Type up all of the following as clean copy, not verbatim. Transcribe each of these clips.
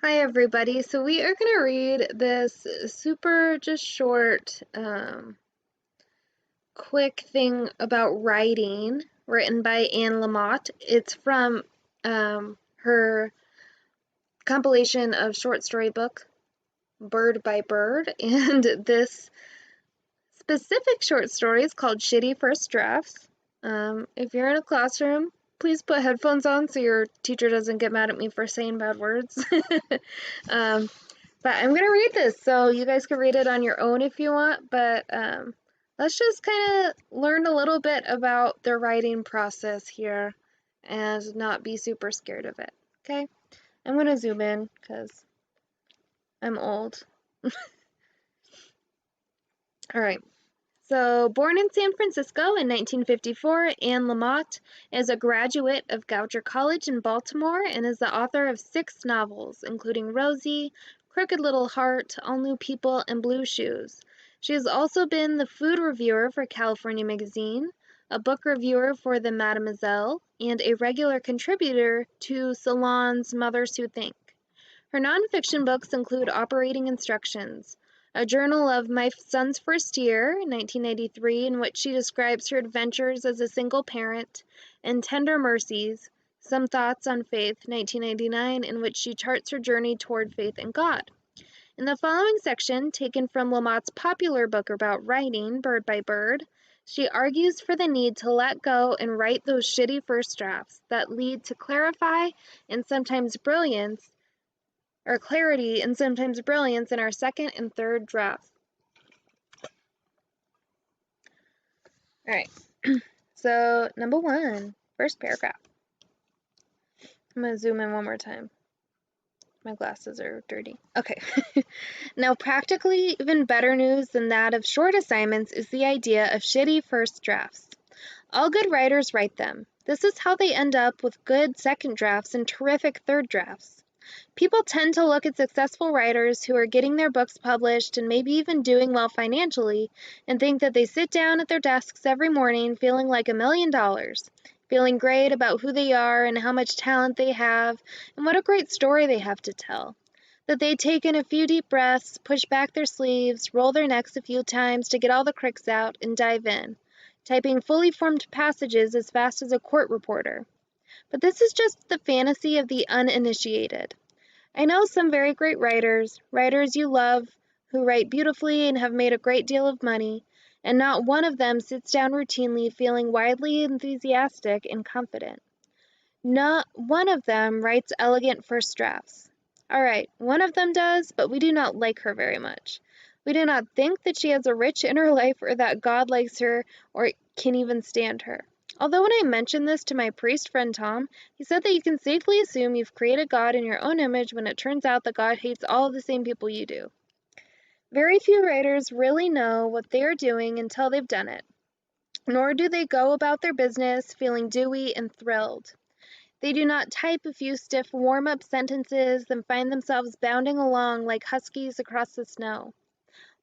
Hi everybody. So we are going to read this super just short, quick thing about writing written by Anne Lamott. It's from her compilation of short story book, Bird by Bird, and this specific short story is called Shitty First Drafts. If you're in a classroom, please put headphones on so your teacher doesn't get mad at me for saying bad words. um, But I'm gonna read this, so you guys can read it on your own if you want, but let's just kind of learn a little bit about the writing process here and not be super scared of it, okay? I'm gonna zoom in because I'm old. All right. So, born in San Francisco in 1954, Anne Lamott is a graduate of Goucher College in Baltimore and is the author of 6 novels, including Rosie, Crooked Little Heart, All New People, and Blue Shoes. She has also been the food reviewer for California Magazine, a book reviewer for the Mademoiselle, and a regular contributor to Salon's Mothers Who Think. Her nonfiction books include Operating Instructions, a journal of my son's first year, 1993, in which she describes her adventures as a single parent, and Tender Mercies, Some Thoughts on Faith, 1999, in which she charts her journey toward faith in God. In the following section, taken from Lamott's popular book about writing, Bird by Bird, she argues for the need to let go and write those shitty first drafts that lead to clarify and sometimes brilliance or clarity and sometimes brilliance in our second and third drafts. All right. So, number 1, first paragraph. I'm going to zoom in one more time. My glasses are dirty. Okay. Now, practically even better news than that of short assignments is the idea of shitty first drafts. All good writers write them. This is how they end up with good second drafts and terrific third drafts. People tend to look at successful writers who are getting their books published and maybe even doing well financially and think that they sit down at their desks every morning feeling like $1,000,000, feeling great about who they are and how much talent they have and what a great story they have to tell. That they take in a few deep breaths, push back their sleeves, roll their necks a few times to get all the cricks out, and dive in, typing fully formed passages as fast as a court reporter. But this is just the fantasy of the uninitiated. I know some very great writers, writers you love, who write beautifully and have made a great deal of money, and not one of them sits down routinely feeling widely enthusiastic and confident. Not one of them writes elegant first drafts. All right, one of them does, but we do not like her very much. We do not think that she has a rich inner life or that God likes her or can even stand her. Although when I mentioned this to my priest friend Tom, he said that you can safely assume you've created God in your own image when it turns out that God hates all of the same people you do. Very few writers really know what they are doing until they've done it, nor do they go about their business feeling dewy and thrilled. They do not type a few stiff warm-up sentences, then find themselves bounding along like huskies across the snow.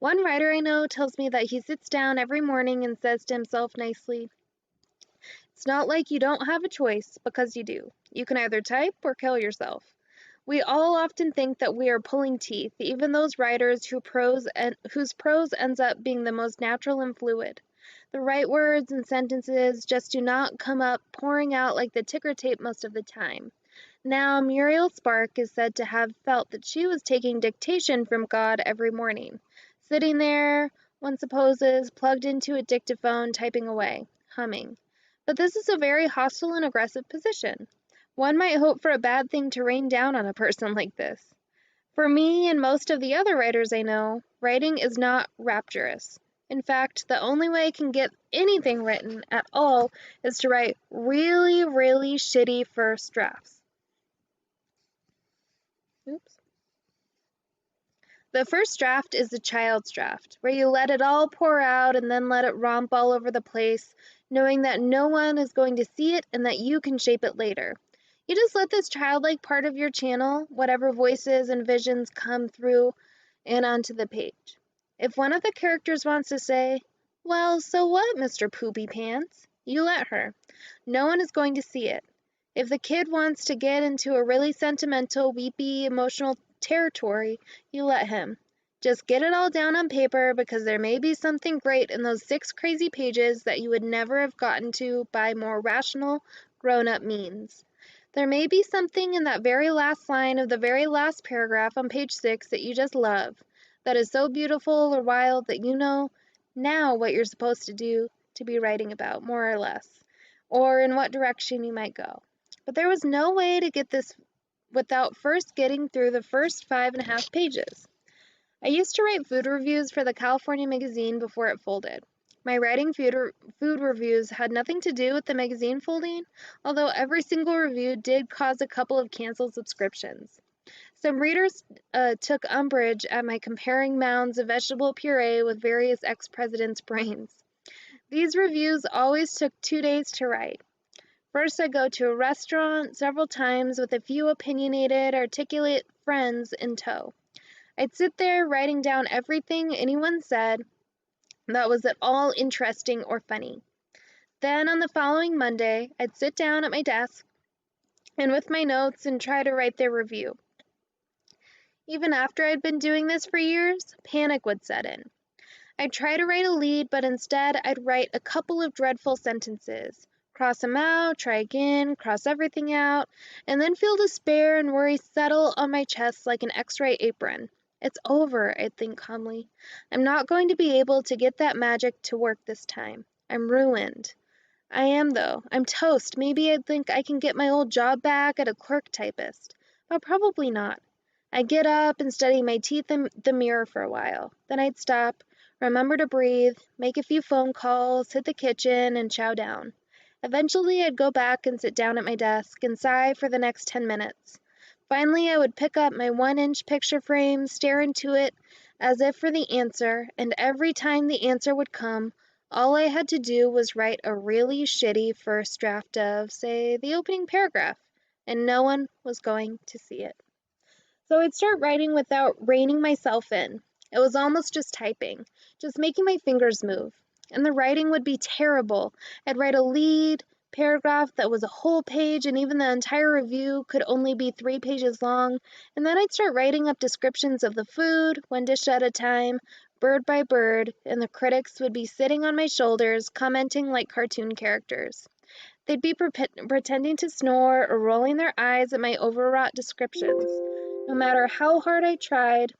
One writer I know tells me that he sits down every morning and says to himself nicely, "It's not like you don't have a choice, because you do. You can either type or kill yourself." We all often think that we are pulling teeth, even those writers whose prose ends up being the most natural and fluid. The right words and sentences just do not come up pouring out like the ticker tape most of the time. Now, Muriel Spark is said to have felt that she was taking dictation from God every morning, sitting there, one supposes, plugged into a dictaphone, typing away, humming. But this is a very hostile and aggressive position. One might hope for a bad thing to rain down on a person like this. For me and most of the other writers I know, writing is not rapturous. In fact, the only way I can get anything written at all is to write really, really shitty first drafts. Oops. The first draft is the child's draft, where you let it all pour out and then let it romp all over the place, knowing that no one is going to see it and that you can shape it later. You just let this childlike part of your channel, whatever voices and visions come through and onto the page. If one of the characters wants to say, "Well, so what, Mr. Poopy Pants?" you let her. No one is going to see it. If the kid wants to get into a really sentimental, weepy, emotional territory, you let him. Just get it all down on paper because there may be something great in those 6 crazy pages that you would never have gotten to by more rational, grown-up means. There may be something in that very last line of the very last paragraph on page 6 that you just love, that is so beautiful or wild that you know now what you're supposed to do to be writing about, more or less, or in what direction you might go. But there was no way to get this without first getting through the first 5.5 pages. I used to write food reviews for the California magazine before it folded. My writing food reviews had nothing to do with the magazine folding, although every single review did cause a couple of canceled subscriptions. Some readers took umbrage at my comparing mounds of vegetable puree with various ex-presidents' brains. These reviews always took 2 days to write. First, I'd go to a restaurant several times with a few opinionated, articulate friends in tow. I'd sit there writing down everything anyone said that was at all interesting or funny. Then on the following Monday, I'd sit down at my desk and with my notes and try to write their review. Even after I'd been doing this for years, panic would set in. I'd try to write a lead, but instead I'd write a couple of dreadful sentences, cross them out, try again, cross everything out, and then feel despair and worry settle on my chest like an X-ray apron. It's over, I'd think calmly. I'm not going to be able to get that magic to work this time. I'm ruined. I am, though. I'm toast. Maybe I'd think I can get my old job back at a clerk typist. But probably not. I'd get up and study my teeth in the mirror for a while. Then I'd stop, remember to breathe, make a few phone calls, hit the kitchen, and chow down. Eventually, I'd go back and sit down at my desk and sigh for the next 10 minutes. Finally, I would pick up my 1-inch picture frame, stare into it as if for the answer, and every time the answer would come, all I had to do was write a really shitty first draft of, say, the opening paragraph, and no one was going to see it. So I'd start writing without reining myself in. It was almost just typing, just making my fingers move. And the writing would be terrible. I'd write a lead paragraph that was a whole page, and even the entire review could only be 3 pages long. And then I'd start writing up descriptions of the food, 1 dish at a time, bird by bird, and the critics would be sitting on my shoulders, commenting like cartoon characters. They'd be pretending to snore or rolling their eyes at my overwrought descriptions. No matter how hard I tried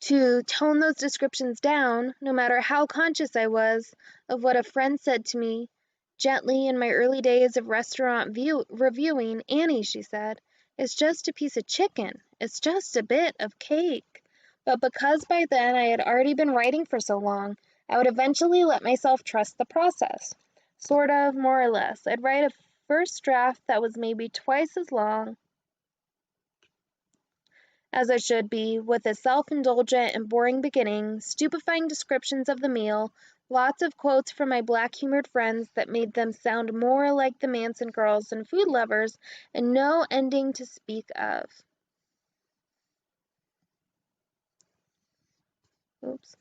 to tone those descriptions down, no matter how conscious I was of what a friend said to me gently in my early days of restaurant reviewing, Annie, she said, it's just a piece of chicken. It's just a bit of cake. But because by then I had already been writing for so long, I would eventually let myself trust the process. Sort of, more or less. I'd write a first draft that was maybe twice as long as it should be, with a self-indulgent and boring beginning, stupefying descriptions of the meal, lots of quotes from my black-humored friends that made them sound more like the Manson girls than food lovers, and no ending to speak of. Oops.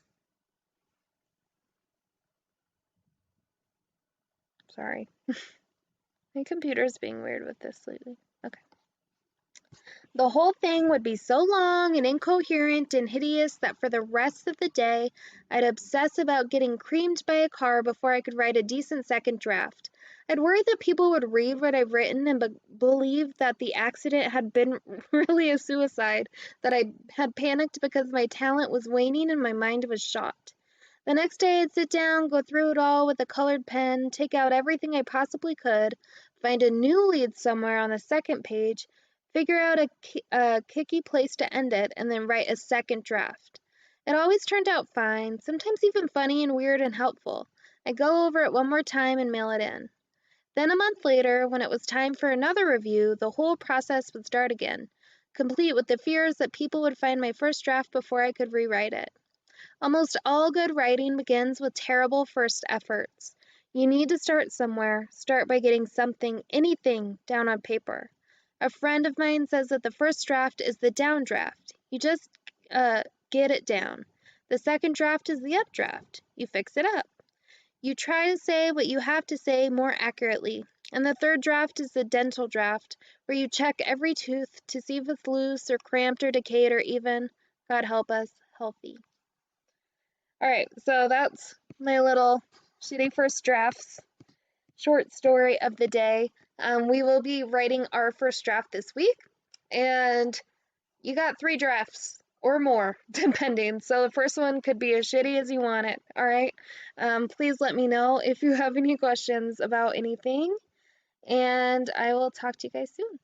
Sorry. My computer's being weird with this lately. Okay. The whole thing would be so long and incoherent and hideous that for the rest of the day I'd obsess about getting creamed by a car before I could write a decent second draft. I'd worry that people would read what I've written and believe that the accident had been really a suicide, that I had panicked because my talent was waning and my mind was shot. The next day I'd sit down, go through it all with a colored pen, take out everything I possibly could, find a new lead somewhere on the second page, figure out a kicky place to end it, and then write a second draft. It always turned out fine, sometimes even funny and weird and helpful. I'd go over it one more time and mail it in. Then a month later, when it was time for another review, the whole process would start again, complete with the fears that people would find my first draft before I could rewrite it. Almost all good writing begins with terrible first efforts. You need to start somewhere. Start by getting something, anything, down on paper. A friend of mine says that the first draft is the down draft. You just get it down. The second draft is the up draft. You fix it up. You try to say what you have to say more accurately. And the third draft is the dental draft, where you check every tooth to see if it's loose or cramped or decayed or even, God help us, healthy. All right, so that's my little shitty first drafts short story of the day. We will be writing our first draft this week, and you got 3 drafts or more, depending. So the first one could be as shitty as you want it. All right. Please let me know if you have any questions about anything, and I will talk to you guys soon.